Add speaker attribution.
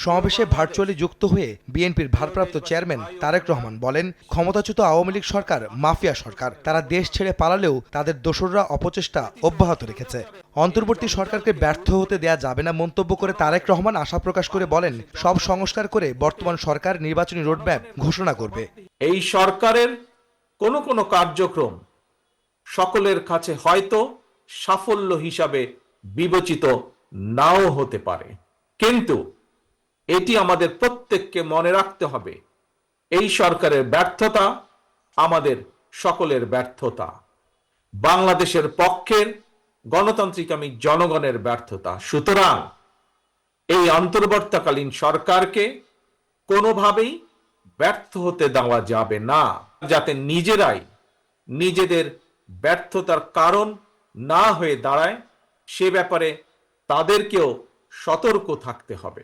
Speaker 1: সমাবেশে ভার্চুয়ালি যুক্ত হয়ে বিএনপির ভারপ্রাপ্ত চেয়ারম্যান তারেক রহমান বলেন, ক্ষমতাচ্যুত আওয়ামী লীগ সরকার মাফিয়া সরকার। তারা দেশ ছেড়ে পালালেও তাদের দোসররা অপচেষ্টা অব্যাহত রেখেছে। অন্তর্বর্তী সরকারকে ব্যর্থ হতে দেয়া যাবে না মন্তব্য করে তারেক রহমান আশা প্রকাশ করে বলেন, সব সংস্কার করে বর্তমান সরকার নির্বাচনী রোডম্যাপ ঘোষণা করবে।
Speaker 2: এই সরকারের কোনো কোনো কার্যক্রম সকলের কাছে হয়তো সাফল্য হিসাবে বিবেচিত নাও হতে পারে, কিন্তু এটি আমাদের প্রত্যেককে মনে রাখতে হবে, এই সরকারের ব্যর্থতা আমাদের সকলের ব্যর্থতা, বাংলাদেশের পক্ষের গণতান্ত্রিকামী জনগণের ব্যর্থতা। সুতরাং এই অন্তর্বর্তীকালীন সরকারকে কোনোভাবেই ব্যর্থ হতে দেওয়া যাবে না, যাতে নিজেরাই নিজেদের ব্যর্থতার কারণ না হয়ে দাঁড়ায়, সে ব্যাপারে তাদেরকেও সতর্ক থাকতে হবে।